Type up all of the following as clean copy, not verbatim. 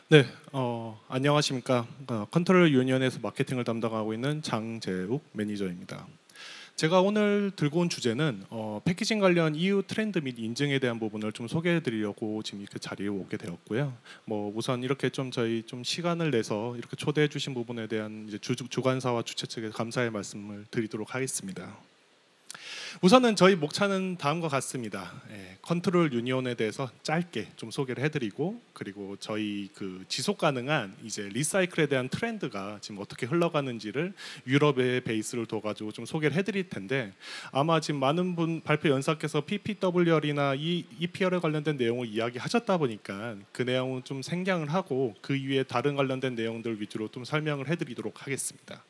네, 안녕하십니까. 컨트롤 유니언에서 마케팅을 담당하고 있는 장재욱 매니저입니다. 제가 오늘 들고 온 주제는 패키징 관련 EU 트렌드 및 인증에 대한 부분을 좀 소개해드리려고 지금 이렇게 자리에 오게 되었고요. 우선 이렇게 좀 저희 좀 시간을 내서 이렇게 초대해주신 부분에 대한 이제 주관사와 주최 측에 감사의 말씀을 드리도록 하겠습니다. 우선은 저희 목차는 다음과 같습니다. 컨트롤 유니온에 대해서 짧게 좀 소개를 해드리고, 그리고 저희 그 지속 가능한 이제 리사이클에 대한 트렌드가 지금 어떻게 흘러가는지를 유럽의 베이스를 둬가지고 좀 소개를 해드릴 텐데, 아마 지금 많은 분 발표 연사께서 PPWR이나 EPR에 관련된 내용을 이야기하셨다 보니까 그 내용은 좀 생략을 하고 그 이외에 다른 관련된 내용들 위주로 좀 설명을 해드리도록 하겠습니다.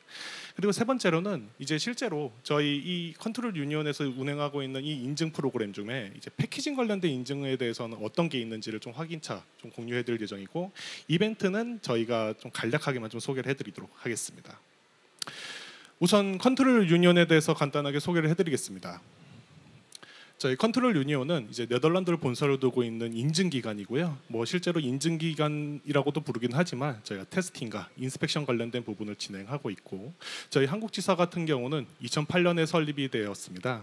그리고 세 번째로는 이제 실제로 저희 이 컨트롤 유니온에서 운행하고 있는 이 인증 프로그램 중에 이제 패키징 관련된 인증에 대해서는 어떤 게 있는지를 좀 확인차 좀 공유해드릴 예정이고, 이벤트는 저희가 좀 간략하게만 좀 소개를 해드리도록 하겠습니다. 우선 컨트롤 유니온에 대해서 간단하게 소개를 해드리겠습니다. 저희 컨트롤 유니온은 이제 네덜란드를 본사로 두고 있는 인증기관이고요. 실제로 인증기관이라고도 부르긴 하지만 저희가 테스팅과 인스펙션 관련된 부분을 진행하고 있고, 저희 한국지사 같은 경우는 2008년에 설립이 되었습니다.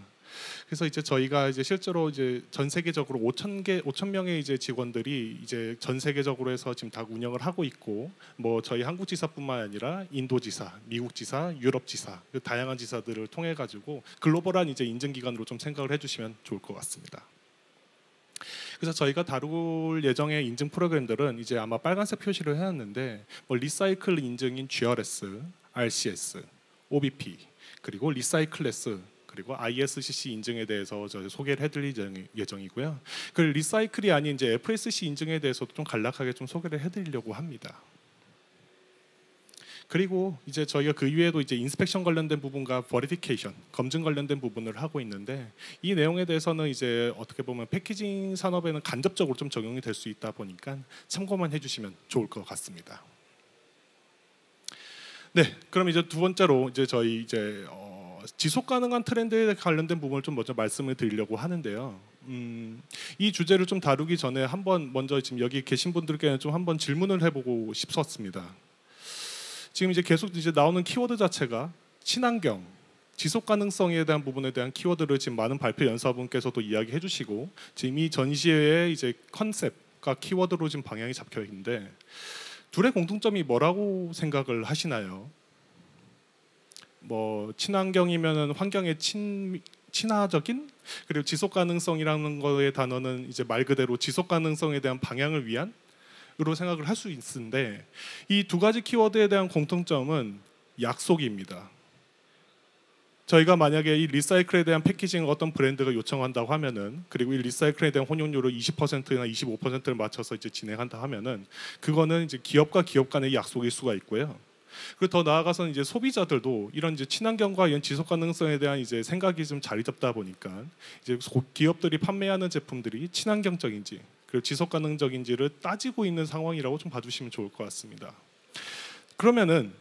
그래서 이제 저희가 이제 실제로 이제 전 세계적으로 5천 명의 이제 직원들이 이제 전 세계적으로 해서 지금 다 운영을 하고 있고, 저희 한국 지사뿐만 아니라 인도 지사, 미국 지사, 유럽 지사, 그 다양한 지사들을 통해 가지고 글로벌한 이제 인증 기관으로 좀 생각을 해주시면 좋을 것 같습니다. 그래서 저희가 다룰 예정의 인증 프로그램들은 이제 아마 빨간색 표시를 해놨는데, 리사이클 인증인 GRS, RCS, OBP, 그리고 리사이클레스, 그리고 ISCC 인증에 대해서 저희 소개를 해드릴 예정이고요. 그 리사이클이 아닌 이제 FSC 인증에 대해서도 좀 간략하게 좀 소개를 해드리려고 합니다. 그리고 이제 저희가 그 이외에도 이제 인스펙션 관련된 부분과 버리피케이션, 검증 관련된 부분을 하고 있는데, 이 내용에 대해서는 이제 어떻게 보면 패키징 산업에는 간접적으로 좀 적용이 될 수 있다 보니까 참고만 해주시면 좋을 것 같습니다. 네, 그럼 이제 두 번째로 이제 저희 이제 지속 가능한 트렌드에 관련된 부분을 좀 먼저 말씀을 드리려고 하는데요. 이 주제를 좀 다루기 전에 한번 먼저 지금 여기 계신 분들께는 좀 한번 질문을 해보고 싶었습니다. 지금 이제 계속 이제 나오는 키워드 자체가 친환경, 지속 가능성에 대한 부분에 대한 키워드를 지금 많은 발표 연사분께서도 이야기해 주시고, 지금 이 전시회의 이제 컨셉과 키워드로 지금 방향이 잡혀 있는데, 둘의 공통점이 뭐라고 생각을 하시나요? 친환경이면은 환경에 친화적인, 그리고 지속 가능성이라는 거의 단어는 이제 말 그대로 지속 가능성에 대한 방향을 위한 으로 생각을 할 수 있는데, 이 두 가지 키워드에 대한 공통점은 약속입니다. 저희가 만약에 이 리사이클에 대한 패키징을 어떤 브랜드가 요청한다고 하면은, 그리고 이 리사이클에 대한 혼용률을 20%나 25%를 맞춰서 이제 진행한다 하면은, 그거는 이제 기업과 기업 간의 약속일 수가 있고요. 그리고 더 나아가서는 이제 소비자들도 이런 이제 친환경과 이런 지속 가능성에 대한 이제 생각이 좀 자리 잡다 보니까 이제 기업들이 판매하는 제품들이 친환경적인지 그리고 지속 가능적인지를 따지고 있는 상황이라고 좀 봐주시면 좋을 것 같습니다. 그러면은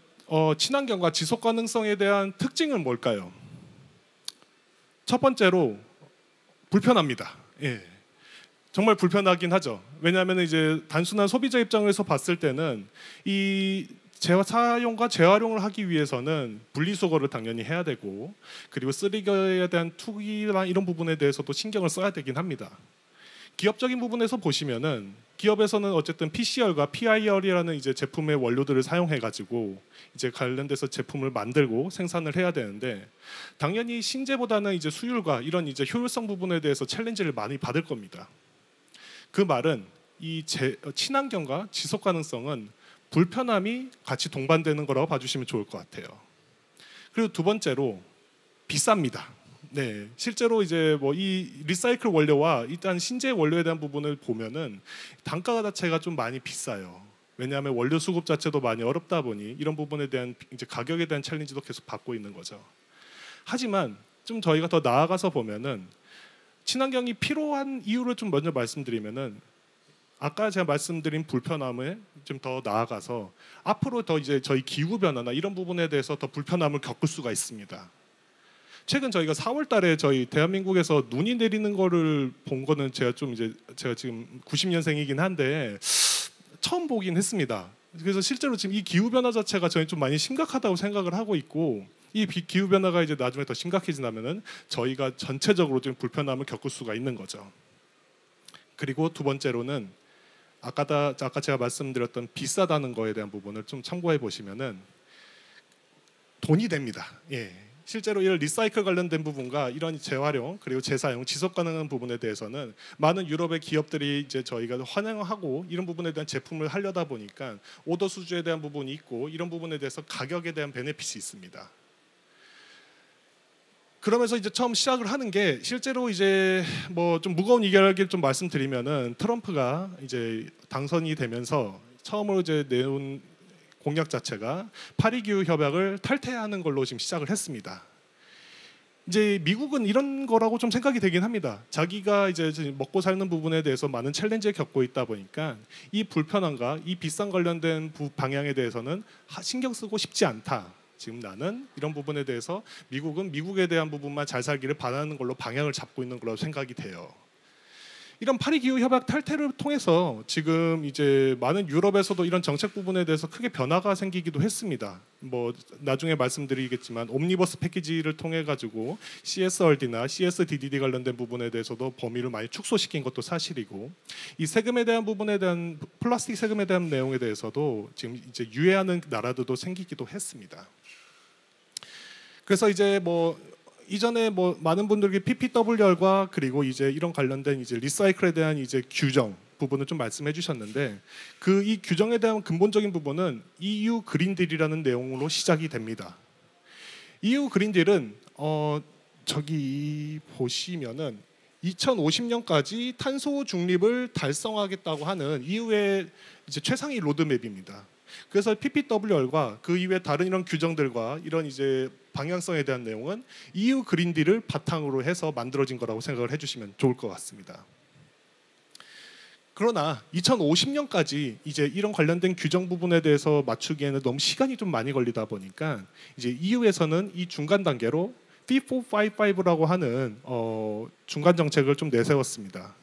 친환경과 지속 가능성에 대한 특징은 뭘까요? 첫 번째로 불편합니다. 예. 정말 불편하긴 하죠. 왜냐하면 이제 단순한 소비자 입장에서 봤을 때는 이 재사용과 재활용을 하기 위해서는 분리수거를 당연히 해야 되고, 그리고 쓰레기에 대한 투기나 이런 부분에 대해서도 신경을 써야 되긴 합니다. 기업적인 부분에서 보시면은 기업에서는 어쨌든 PCR과 PIR이라는 이제 제품의 원료들을 사용해 가지고 이제 관련돼서 제품을 만들고 생산을 해야 되는데, 당연히 신재보다는 이제 수율과 이런 이제 효율성 부분에 대해서 챌린지를 많이 받을 겁니다. 그 말은 이 친환경과 지속 가능성은 불편함이 같이 동반되는 거라고 봐주시면 좋을 것 같아요. 그리고 두 번째로 비쌉니다. 네, 실제로 이제 이 리사이클 원료와 일단 신재 원료에 대한 부분을 보면은 단가 자체가 좀 많이 비싸요. 왜냐하면 원료 수급 자체도 많이 어렵다 보니 이런 부분에 대한 이제 가격에 대한 챌린지도 계속 받고 있는 거죠. 하지만 좀 저희가 더 나아가서 보면은 친환경이 필요한 이유를 좀 먼저 말씀드리면은, 아까 제가 말씀드린 불편함을 좀 더 나아가서 앞으로 더 이제 저희 기후 변화나 이런 부분에 대해서 더 불편함을 겪을 수가 있습니다. 최근 저희가 4월달에 저희 대한민국에서 눈이 내리는 거를 본 거는 제가 지금 90년생이긴 한데 처음 보긴 했습니다. 그래서 실제로 지금 이 기후 변화 자체가 저희 좀 많이 심각하다고 생각을 하고 있고, 이 기후 변화가 이제 나중에 더 심각해지면은 저희가 전체적으로 좀 불편함을 겪을 수가 있는 거죠. 그리고 두 번째로는 아까 제가 말씀드렸던 비싸다는 거에 대한 부분을 좀 참고해 보시면은 돈이 됩니다. 예. 실제로 이런 리사이클 관련된 부분과 이런 재활용 그리고 재사용 지속 가능한 부분에 대해서는 많은 유럽의 기업들이 이제 저희가 환영하고 이런 부분에 대한 제품을 하려다 보니까 오더 수주에 대한 부분이 있고 이런 부분에 대해서 가격에 대한 베네핏이 있습니다. 그러면서 이제 처음 시작을 하는 게 실제로 이제 뭐 좀 무거운 이야기를 좀 말씀드리면은 트럼프가 이제 당선이 되면서 처음으로 이제 내온 공약 자체가 파리 기후 협약을 탈퇴하는 걸로 지금 시작을 했습니다. 이제 미국은 이런 거라고 좀 생각이 되긴 합니다. 자기가 이제 먹고 사는 부분에 대해서 많은 챌린지를 겪고 있다 보니까 이 불편함과 이 비싼 관련된 방향에 대해서는 신경 쓰고 싶지 않다. 지금 나는 이런 부분에 대해서 미국은 미국에 대한 부분만 잘 살기를 바라는 걸로 방향을 잡고 있는 걸로 생각이 돼요. 이런 파리 기후 협약 탈퇴를 통해서 지금 이제 많은 유럽에서도 이런 정책 부분에 대해서 크게 변화가 생기기도 했습니다. 뭐 나중에 말씀드리겠지만 옴니버스 패키지를 통해 가지고 CSRD나 CSDDD 관련된 부분에 대해서도 범위를 많이 축소시킨 것도 사실이고, 이 세금에 대한 부분에 대한 플라스틱 세금에 대한 내용에 대해서도 지금 이제 유예하는 나라들도 생기기도 했습니다. 그래서 이제 뭐 이전에 뭐 많은 분들이 PPWR과 그리고 이제 이런 관련된 이제 리사이클에 대한 이제 규정 부분을 좀 말씀해 주셨는데, 그 이 규정에 대한 근본적인 부분은 EU 그린딜이라는 내용으로 시작이 됩니다. EU 그린딜은 저기 보시면은 2050년까지 탄소 중립을 달성하겠다고 하는 EU의 이제 최상위 로드맵입니다. 그래서 PPWR과 그 이외 다른 이런 규정들과 이런 이제 방향성에 대한 내용은 EU 그린딜을 바탕으로 해서 만들어진 거라고 생각을 해주시면 좋을 것 같습니다. 그러나 2050년까지 이제 이런 관련된 규정 부분에 대해서 맞추기에는 너무 시간이 좀 많이 걸리다 보니까 이제 EU에서는 이 중간 단계로 Fit for 55라고 하는 중간 정책을 좀 내세웠습니다.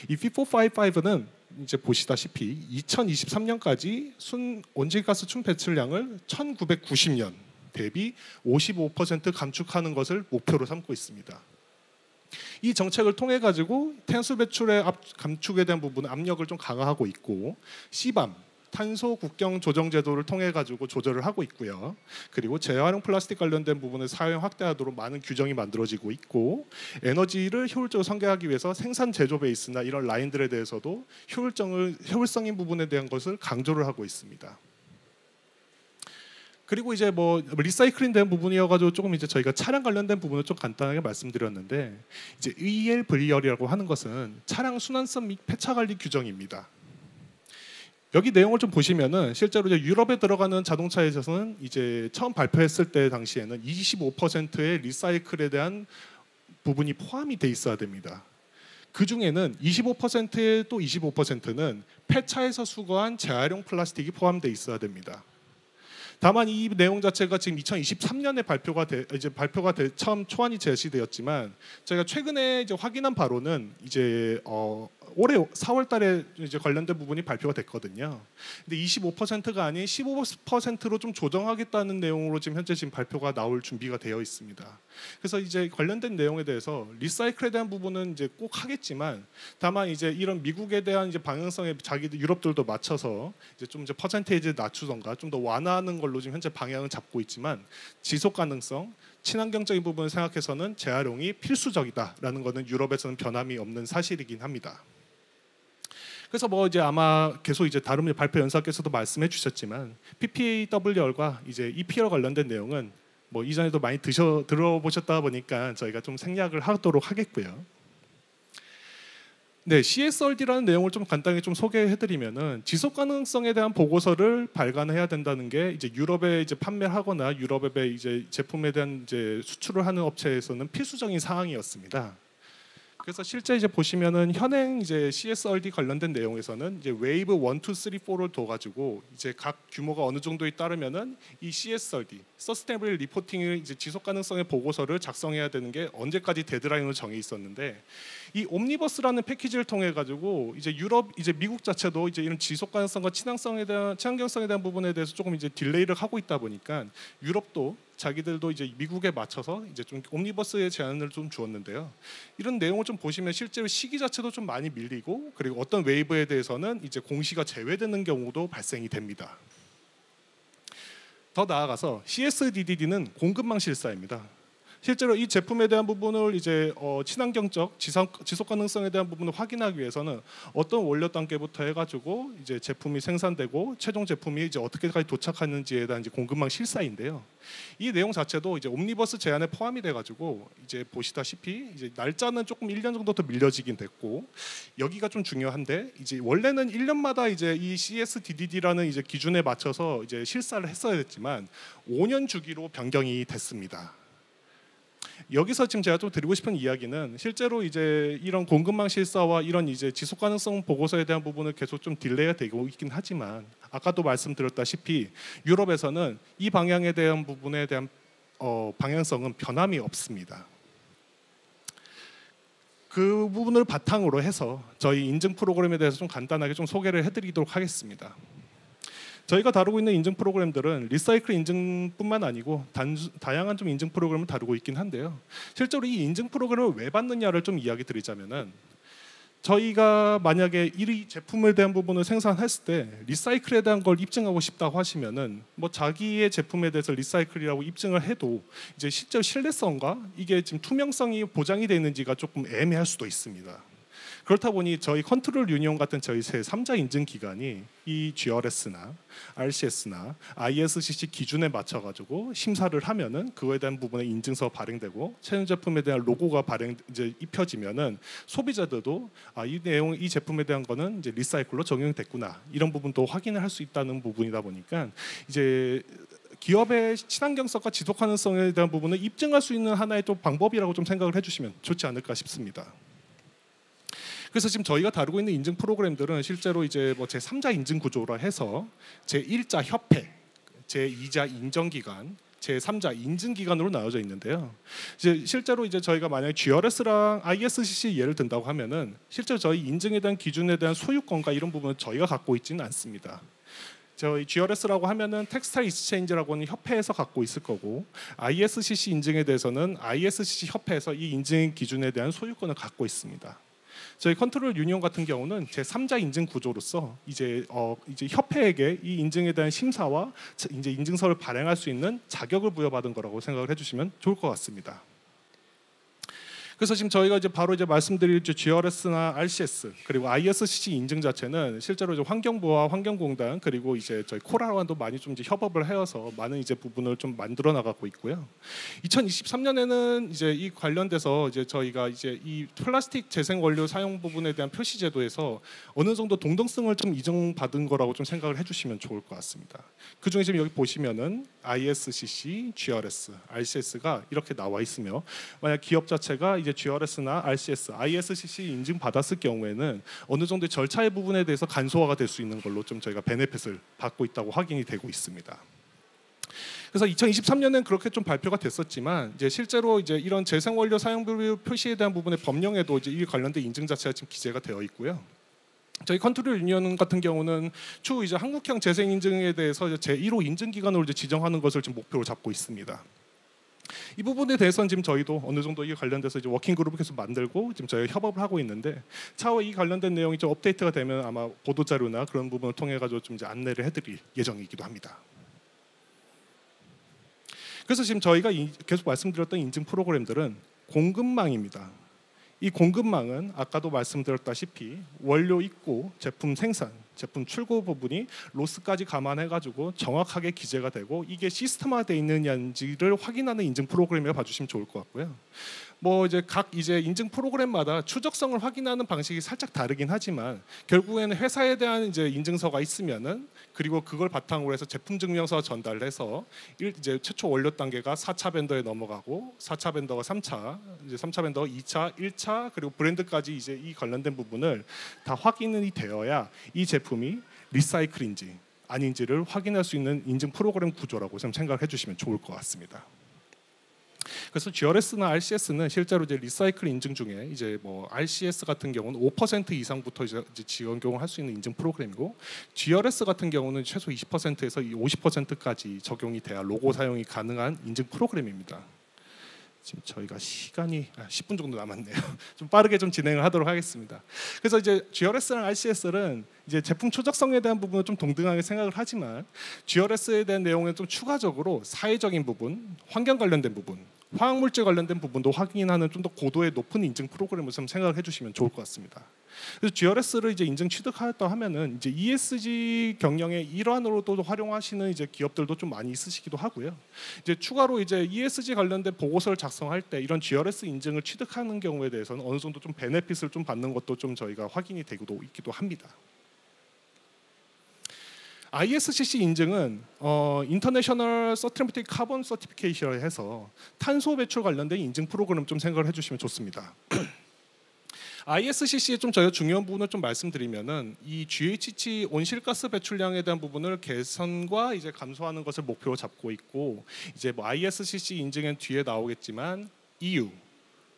이 Fit for 55는 이제 보시다시피 2023년까지 순 온실가스 총 배출량을 1990년 대비 55% 감축하는 것을 목표로 삼고 있습니다. 이 정책을 통해 가지고 탄소 배출의 감축에 대한 부분은 압력을 좀 강화하고 있고, CBAM 탄소 국경 조정 제도를 통해 가지고 조절을 하고 있고요. 그리고 재활용 플라스틱 관련된 부분을 사용 확대하도록 많은 규정이 만들어지고 있고, 에너지를 효율적으로 설계하기 위해서 생산 제조 베이스나 이런 라인들에 대해서도 효율성인 부분에 대한 것을 강조를 하고 있습니다. 그리고 이제 뭐 리사이클링 된 부분이어가지고 조금 이제 저희가 차량 관련된 부분을 좀 간단하게 말씀드렸는데, 이제 ELVR이라고 하는 것은 차량 순환성 및 폐차 관리 규정입니다. 여기 내용을 좀 보시면은 실제로 이제 유럽에 들어가는 자동차에 있어서는 이제 처음 발표했을 때 당시에는 25%의 리사이클에 대한 부분이 포함이 돼 있어야 됩니다. 그 중에는 25%의 또 25%는 폐차에서 수거한 재활용 플라스틱이 포함돼 있어야 됩니다. 다만 이 내용 자체가 지금 2023년에 발표가 처음 초안이 제시되었지만, 저희가 최근에 이제 확인한 바로는 이제 올해 4월달에 이제 관련된 부분이 발표가 됐거든요. 근데 25%가 아닌 15%로 좀 조정하겠다는 내용으로 지금 현재 발표가 나올 준비가 되어 있습니다. 그래서 이제 관련된 내용에 대해서 리사이클에 대한 부분은 이제 꼭 하겠지만, 다만 이제 이런 미국에 대한 이제 방향성에 자기들 유럽들도 맞춰서 이제 좀 이제 퍼센테이지를 낮추던가 좀 더 완화하는 걸로 지금 현재 방향을 잡고 있지만, 지속 가능성, 친환경적인 부분을 생각해서는 재활용이 필수적이다라는 것은 유럽에서는 변함이 없는 사실이긴 합니다. 그래서 뭐 이제 아마 계속 이제 다른 발표 연사께서도 말씀해 주셨지만, PPWR과 이제 EPR 관련된 내용은 뭐 이전에도 많이 들어보셨다 보니까 저희가 좀 생략을 하도록 하겠고요. 네, CSRD라는 내용을 좀 간단히 좀 소개해드리면은, 지속 가능성에 대한 보고서를 발간해야 된다는 게 이제 유럽에 이제 판매하거나 유럽에 이제 제품에 대한 이제 수출을 하는 업체에서는 필수적인 사항이었습니다. 그래서 실제 이제 보시면은 현행 이제 CSRD 관련된 내용에서는 이제 웨이브 1, 2, 3, 4를 둬 가지고 이제 각 규모가 어느 정도에 따르면은 이 CSRD (Sustainable Reporting을) 이제 지속 가능성의 보고서를 작성해야 되는 게 언제까지 데드라인으로 정해 있었는데, 이 옴니버스라는 패키지를 통해 가지고 이제 유럽, 이제 미국 자체도 이제 이런 지속 가능성과 친환경성에 대한 부분에 대해서 조금 이제 딜레이를 하고 있다 보니까 유럽도 자기들도 이제 미국에 맞춰서 이제 좀 옴니버스의 제안을 좀 주었는데요. 이런 내용을 좀 보시면 실제로 시기 자체도 좀 많이 밀리고, 그리고 어떤 웨이브에 대해서는 이제 공시가 제외되는 경우도 발생이 됩니다. 더 나아가서 CSDD는 공급망 실사입니다. 실제로 이 제품에 대한 부분을 이제 친환경적 지속 가능성에 대한 부분을 확인하기 위해서는 어떤 원료 단계부터 해가지고 이제 제품이 생산되고 최종 제품이 이제 어떻게까지 도착하는지에 대한 이제 공급망 실사인데요. 이 내용 자체도 이제 옴니버스 제안에 포함이 돼가지고 이제 보시다시피 이제 날짜는 조금 1년 정도 더 밀려지긴 됐고, 여기가 좀 중요한데 이제 원래는 1년마다 이제 이 CSDD라는 이제 기준에 맞춰서 이제 실사를 했어야 됐지만 5년 주기로 변경이 됐습니다. 여기서 지금 제가 좀 드리고 싶은 이야기는 실제로 이제 이런 공급망 실사와 이런 이제 지속 가능성 보고서에 대한 부분을 계속 좀 딜레이가 되고 있긴 하지만, 아까도 말씀드렸다시피 유럽에서는 이 방향에 대한 부분에 대한 방향성은 변함이 없습니다. 그 부분을 바탕으로 해서 저희 인증 프로그램에 대해서 좀 간단하게 좀 소개를 해드리도록 하겠습니다. 저희가 다루고 있는 인증 프로그램들은 리사이클 인증뿐만 아니고 다양한 좀 인증 프로그램을 다루고 있긴 한데요. 실제로 이 인증 프로그램을 왜 받느냐를 좀 이야기 드리자면은, 저희가 만약에 이 제품에 대한 부분을 생산했을 때 리사이클에 대한 걸 입증하고 싶다고 하시면은 뭐 자기의 제품에 대해서 리사이클이라고 입증을 해도 이제 실제 신뢰성과 이게 지금 투명성이 보장이 되어 있는지가 조금 애매할 수도 있습니다. 그렇다 보니 저희 컨트롤 유니온 같은 저희 제3자 인증 기관이 이 GRS나 RCS나 ISCC 기준에 맞춰 가지고 심사를 하면은 그거에 대한 부분에 인증서 발행되고 최종 제품에 대한 로고가 이제 입혀지면은 소비자들도 이 내용, 이 제품에 대한 거는 이제 리사이클로 적용됐구나, 이런 부분도 확인을 할 수 있다는 부분이다 보니까 이제 기업의 친환경성과 지속 가능성에 대한 부분을 입증할 수 있는 하나의 또 방법이라고 좀 생각을 해주시면 좋지 않을까 싶습니다. 그래서 지금 저희가 다루고 있는 인증 프로그램들은 실제로 이제 뭐 제3자 인증 구조라 해서 제1자 협회, 제2자 인정기관, 제3자 인증기관으로 나눠져 있는데요. 이제 실제로 이제 저희가 만약에 GRS랑 ISCC 예를 든다고 하면은 실제로 저희 인증에 대한 기준에 대한 소유권과 이런 부분은 저희가 갖고 있지는 않습니다. 저희 GRS라고 하면은 텍스타일 익스체인지라고 하는 협회에서 갖고 있을 거고, ISCC 인증에 대해서는 ISCC 협회에서 이 인증 기준에 대한 소유권을 갖고 있습니다. 저희 컨트롤 유니온 같은 경우는 제3자 인증 구조로서 이제 협회에게 이 인증에 대한 심사와 이제 인증서를 발행할 수 있는 자격을 부여받은 거라고 생각을 해주시면 좋을 것 같습니다. 그래서 지금 저희가 이제 바로 이제 말씀드릴 GRS나 RCS 그리고 ISCC 인증 자체는 실제로 이제 환경부와 환경공단 그리고 이제 저희 코라와도 많이 좀 이제 협업을 해서 많은 이제 부분을 좀 만들어 나가고 있고요. 2023년에는 이제 이 관련돼서 이제 저희가 이제 이 플라스틱 재생 원료 사용 부분에 대한 표시 제도에서 어느 정도 동등성을 좀 인정받은 거라고 좀 생각을 해주시면 좋을 것 같습니다. 그 중에 지금 여기 보시면은 ISCC, GRS, RCS가 이렇게 나와 있으며, 만약 기업 자체가 이제 GRS나 RCS, ISCC 인증 받았을 경우에는 어느 정도의 절차의 부분에 대해서 간소화가 될 수 있는 걸로 좀 저희가 베네핏을 받고 있다고 확인이 되고 있습니다. 그래서 2023년에는 그렇게 좀 발표가 됐었지만 이제 실제로 이제 이런 재생 원료 사용비 표시에 대한 부분의 법령에도 이제 이 관련된 인증 자체가 지금 기재가 되어 있고요. 저희 컨트롤 유니온 같은 경우는 추후 이제 한국형 재생 인증에 대해서 제1호 인증 기관으로 이제 지정하는 것을 지금 목표로 잡고 있습니다. 이 부분에 대해서는 지금 저희도 어느 정도 이 관련돼서 이제 워킹 그룹을 계속 만들고 지금 저희 협업을 하고 있는데, 차후 이 관련된 내용이 좀 업데이트가 되면 아마 보도 자료나 그런 부분을 통해 가지고 좀 이제 안내를 해드릴 예정이기도 합니다. 그래서 지금 저희가 계속 말씀드렸던 인증 프로그램들은 공급망입니다. 이 공급망은 아까도 말씀드렸다시피 원료 입고, 제품 생산, 제품 출고 부분이 로스까지 감안해가지고 정확하게 기재가 되고 이게 시스템화되어 있느냐인지를 확인하는 인증 프로그램이라 봐주시면 좋을 것 같고요. 뭐 이제 각 이제 인증 프로그램마다 추적성을 확인하는 방식이 살짝 다르긴 하지만 결국에는 회사에 대한 이제 인증서가 있으면은 그리고 그걸 바탕으로 해서 제품 증명서 전달해서 이제 최초 원료 단계가 4차 벤더에 넘어가고 4차 벤더가 3차, 이제 3차 벤더가 2차, 1차 그리고 브랜드까지 이제 이 관련된 부분을 다 확인이 되어야 이 제품이 리사이클인지 아닌지를 확인할 수 있는 인증 프로그램 구조라고 좀 생각해 주시면 좋을 것 같습니다. 그래서 GRS나 RCS는 실제로 이제 리사이클 인증 중에 이제 뭐 RCS 같은 경우는 5% 이상부터 이제 적용을 할 수 있는 인증 프로그램이고 GRS 같은 경우는 최소 20%에서 50%까지 적용이 돼야 로고 사용이 가능한 인증 프로그램입니다. 지금 저희가 시간이 10분 정도 남았네요. 좀 빠르게 좀 진행을 하도록 하겠습니다. 그래서 이제 GRS랑 RCS는 이제 제품 추적성에 대한 부분은 좀 동등하게 생각을 하지만 GRS에 대한 내용은 좀 추가적으로 사회적인 부분, 환경 관련된 부분, 화학물질 관련된 부분도 확인하는 좀 더 고도의 높은 인증 프로그램을 좀 생각을 해주시면 좋을 것 같습니다. 그래서 GRS를 이제 인증 취득하였다 하면은 이제 ESG 경영의 일환으로도 활용하시는 이제 기업들도 좀 많이 있으시기도 하고요. 이제 추가로 이제 ESG 관련된 보고서를 작성할 때 이런 GRS 인증을 취득하는 경우에 대해서는 어느 정도 좀 베네핏을 좀 받는 것도 좀 저희가 확인이 되고도 있기도 합니다. ISCC 인증은 인터내셔널 서티피케이트 카본 서티피케이션을 해서 탄소 배출 관련된 인증 프로그램 좀 생각을 해주시면 좋습니다. ISCC의 좀 저희가 중요한 부분을 좀 말씀드리면은 이 GHG 온실가스 배출량에 대한 부분을 개선과 이제 감소하는 것을 목표로 잡고 있고 이제 뭐 ISCC 인증은 뒤에 나오겠지만 EU,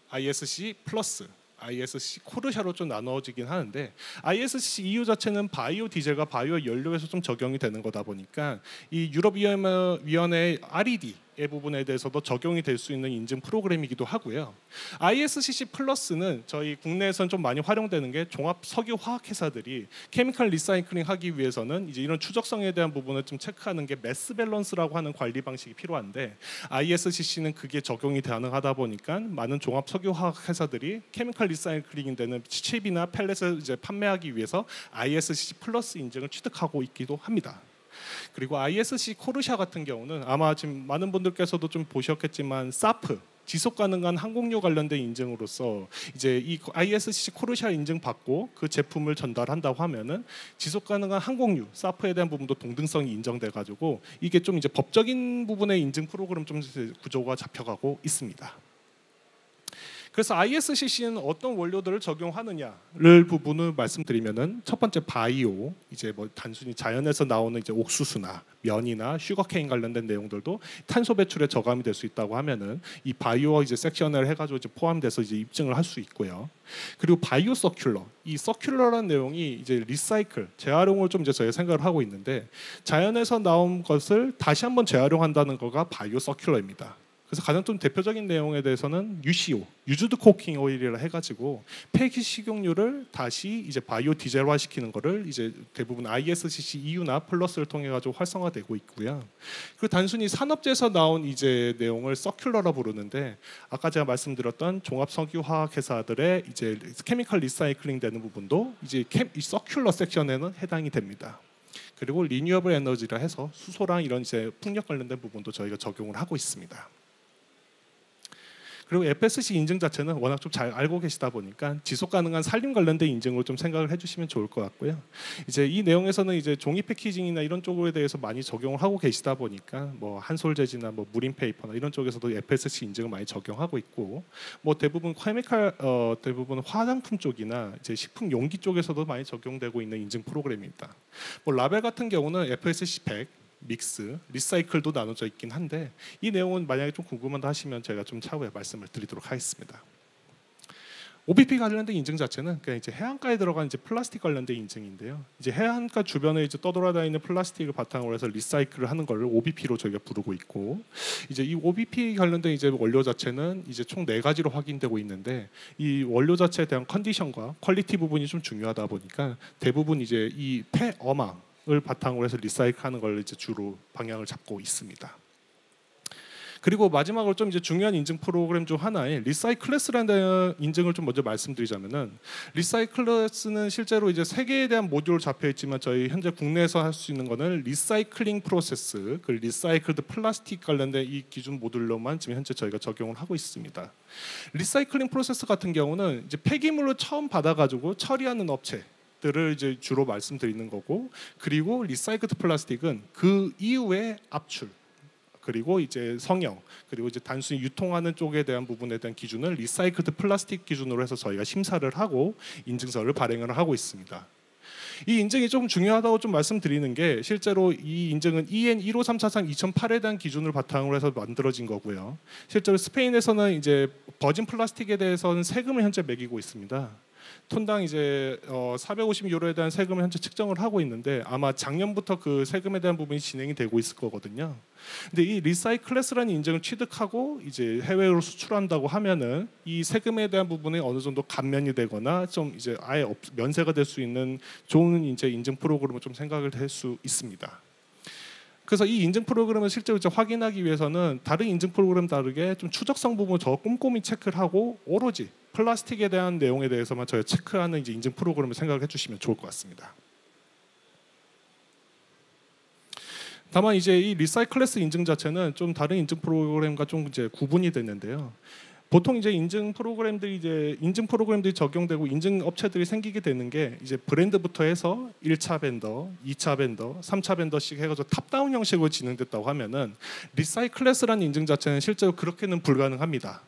ISCC 플러스 ISCC 코르샤로 좀 나눠지긴 하는데 ISCC EU 자체는 바이오 디젤과 바이오 연료에서 좀 적용이 되는 거다 보니까 이 유럽위원회 RED의 부분에 대해서도 적용이 될 수 있는 인증 프로그램이기도 하고요. ISCC 플러스는 저희 국내에서는 좀 많이 활용되는 게 종합 석유 화학 회사들이 케미컬 리사이클링 하기 위해서는 이제 이런 추적성에 대한 부분을 좀 체크하는 게 매스 밸런스라고 하는 관리 방식이 필요한데 ISCC는 그게 적용이 가능하다 보니까 많은 종합 석유 화학 회사들이 케미컬 리사이클링이 되는 칩이나 펠렛을 이제 판매하기 위해서 ISCC 플러스 인증을 취득하고 있기도 합니다. 그리고 ISCC 코르샤 같은 경우는 아마 지금 많은 분들께서도 좀 보셨겠지만 사프 지속 가능한 항공유 관련된 인증으로서 이제 이 ISCC 코르샤 인증 받고 그 제품을 전달한다고 하면은 지속 가능한 항공유 사프에 대한 부분도 동등성이 인정돼 가지고 이게 좀 이제 법적인 부분의 인증 프로그램 좀 구조가 잡혀가고 있습니다. 그래서 ISCC는 어떤 원료들을 적용하느냐를 부분을 말씀드리면은 첫 번째 바이오 이제 뭐 단순히 자연에서 나오는 이제 옥수수나 면이나 슈거케인 관련된 내용들도 탄소 배출에 저감이 될 수 있다고 하면은 이 바이오 이제 섹션을 해가지고 이제 포함돼서 이제 입증을 할 수 있고요. 그리고 바이오 서큘러 이 서큘러라는 내용이 이제 리사이클 재활용을 좀 이제 저희가 생각을 하고 있는데 자연에서 나온 것을 다시 한번 재활용한다는 거가 바이오 서큘러입니다. 그래서 가장 좀 대표적인 내용에 대해서는 UCO, 유즈드 코킹 오일이라 해가지고 폐기 식용유를 다시 이제 바이오 디젤화 시키는 거를 이제 대부분 ISCC EU나 플러스를 통해 가지고 활성화되고 있고요. 그리고 단순히 산업재에서 나온 이제 내용을 서큘러라 부르는데 아까 제가 말씀드렸던 종합 석유화학 회사들의 이제 케미컬 리사이클링 되는 부분도 이제 이 서큘러 섹션에는 해당이 됩니다. 그리고 리뉴어블 에너지라 해서 수소랑 이런 이제 풍력 관련된 부분도 저희가 적용을 하고 있습니다. 그리고 FSC 인증 자체는 워낙 좀 잘 알고 계시다 보니까 지속 가능한 산림 관련된 인증으로 좀 생각을 해주시면 좋을 것 같고요. 이제 이 내용에서는 이제 종이 패키징이나 이런 쪽에 대해서 많이 적용을 하고 계시다 보니까 뭐 한솔 재지나 뭐 무림 페이퍼나 이런 쪽에서도 FSC 인증을 많이 적용하고 있고 뭐 대부분 케미칼 대부분 화장품 쪽이나 이제 식품 용기 쪽에서도 많이 적용되고 있는 인증 프로그램입니다. 뭐 라벨 같은 경우는 FSC 100 믹스, 리사이클도 나눠져 있긴 한데 이 내용은 만약에 좀 궁금하다 하시면 제가 좀 차후에 말씀을 드리도록 하겠습니다. OBP 관련된 인증 자체는 그냥 이제 해안가에 들어간 이제 플라스틱 관련된 인증인데요. 이제 해안가 주변에 이제 떠돌아다니는 플라스틱을 바탕으로 해서 리사이클을 하는 걸 OBP로 저희가 부르고 있고, 이제 이 OBP 관련된 이제 원료 자체는 이제 총 4가지로 확인되고 있는데 이 원료 자체에 대한 컨디션과 퀄리티 부분이 좀 중요하다 보니까 대부분 이제 이 폐어망 을 바탕으로 해서 리사이클하는 걸 이제 주로 방향을 잡고 있습니다. 그리고 마지막으로 좀 이제 중요한 인증 프로그램 중 하나인 리사이클래스라는 인증을 좀 먼저 말씀드리자면은, 리사이클래스는 실제로 이제 세 개에 대한 모듈 잡혀 있지만 저희 현재 국내에서 할 수 있는 거는 리사이클링 프로세스, 그 리사이클드 플라스틱 관련된 이 기준 모듈로만 지금 현재 저희가 적용을 하고 있습니다. 리사이클링 프로세스 같은 경우는 이제 폐기물을 처음 받아가지고 처리하는 업체들을 이제 주로 말씀드리는 거고, 그리고 리사이클드 플라스틱은 그 이후에 압출, 그리고 이제 성형, 그리고 이제 단순히 유통하는 쪽에 대한 부분에 대한 기준을 리사이클드 플라스틱 기준으로 해서 저희가 심사를 하고 인증서를 발행을 하고 있습니다. 이 인증이 좀 중요하다고 좀 말씀드리는 게, 실제로 이 인증은 EN 15343 2008에 대한 기준을 바탕으로 해서 만들어진 거고요. 실제로 스페인에서는 이제 버진 플라스틱에 대해서는 세금을 현재 매기고 있습니다. 톤당 이제 450유로에 대한 세금을 현재 측정을 하고 있는데, 아마 작년부터 그 세금에 대한 부분이 진행이 되고 있을 거거든요. 근데 이 리사이클래스라는 인증을 취득하고 이제 해외로 수출한다고 하면은 이 세금에 대한 부분이 어느 정도 감면이 되거나 좀 이제 아예 면세가 될 수 있는 좋은 이제 인증 프로그램을 좀 생각을 할 수 있습니다. 그래서 이 인증 프로그램을 실제로 이제 확인하기 위해서는 다른 인증 프로그램 다르게 좀 추적성 부분을 더 꼼꼼히 체크를 하고, 오로지 플라스틱에 대한 내용에 대해서만 저희가 체크하는 이제 인증 프로그램을 생각을 해주시면 좋을 것 같습니다. 다만 이제 이 리사이클래스 인증 자체는 좀 다른 인증 프로그램과 좀 이제 구분이 되는데요. 보통 이제 인증 프로그램들이 적용되고 인증 업체들이 생기게 되는 게 이제 브랜드부터 해서 1차 벤더, 2차 벤더, 3차 벤더씩 해가지고 탑다운 형식으로 진행됐다고 하면은, 리사이클래스라는 인증 자체는 실제로 그렇게는 불가능합니다.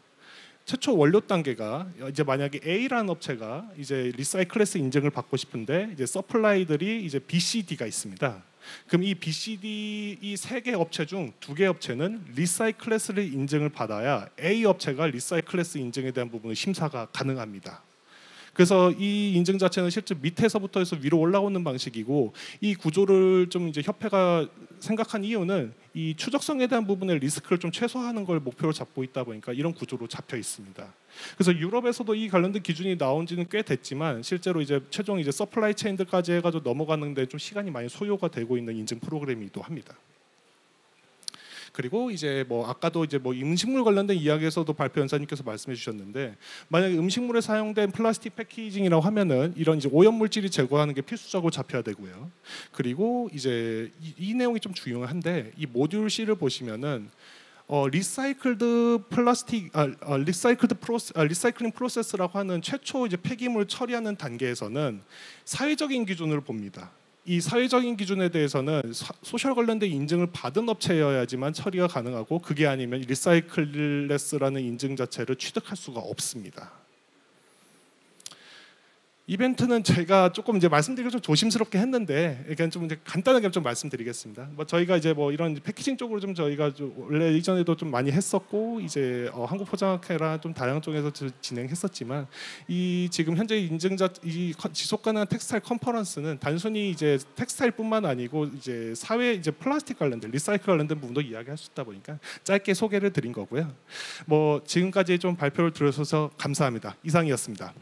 최초 원료 단계가 이제 만약에 A라는 업체가 이제 리사이클래스 인증을 받고 싶은데 이제 서플라이들이 이제 B, C, D가 있습니다. 그럼 이 B, C, D 이 세 개 업체 중 두 개 업체는 리사이클래스를 인증을 받아야 A 업체가 리사이클래스 인증에 대한 부분의 심사가 가능합니다. 그래서 이 인증 자체는 실제 밑에서부터 해서 위로 올라오는 방식이고, 이 구조를 좀 이제 협회가 생각한 이유는 이 추적성에 대한 부분의 리스크를 좀 최소화하는 걸 목표로 잡고 있다 보니까 이런 구조로 잡혀 있습니다. 그래서 유럽에서도 이 관련된 기준이 나온 지는 꽤 됐지만, 실제로 이제 최종 이제 서플라이 체인들까지 해가지고 넘어가는데 좀 시간이 많이 소요가 되고 있는 인증 프로그램이기도 합니다. 그리고 이제 뭐 아까도 이제 뭐 음식물 관련된 이야기에서도 발표 연사님께서 말씀해 주셨는데, 만약에 음식물에 사용된 플라스틱 패키징이라고 하면은 이런 이제 오염 물질이 제거하는 게 필수적으로 잡혀야 되고요. 그리고 이제 이 내용이 좀 중요한데, 이 모듈 C를 보시면은 리사이클드 플라스틱 리사이클링 프로세스라고 하는 최초 이제 폐기물 처리하는 단계에서는 사회적인 기준을 봅니다. 이 사회적인 기준에 대해서는 소셜 관련된 인증을 받은 업체여야지만 처리가 가능하고, 그게 아니면 리사이클레스라는 인증 자체를 취득할 수가 없습니다. 이벤트는 제가 조금 이제 말씀드리기 좀 조심스럽게 했는데, 그러니까 좀 이제 간단하게 좀 말씀드리겠습니다. 뭐 저희가 이제 뭐 이런 패키징 쪽으로 좀 저희가 좀 원래 이전에도 좀 많이 했었고, 이제 한국포장학회랑 좀 다양한 쪽에서 진행했었지만, 이 지금 현재 인증자 이 지속가능한 텍스타일 컨퍼런스는 단순히 이제 텍스타일뿐만 아니고 이제 사회 이제 플라스틱 관련된 리사이클 관련된 부분도 이야기할 수 있다 보니까 짧게 소개를 드린 거고요. 뭐 지금까지 좀 발표를 들으셔서 감사합니다. 이상이었습니다.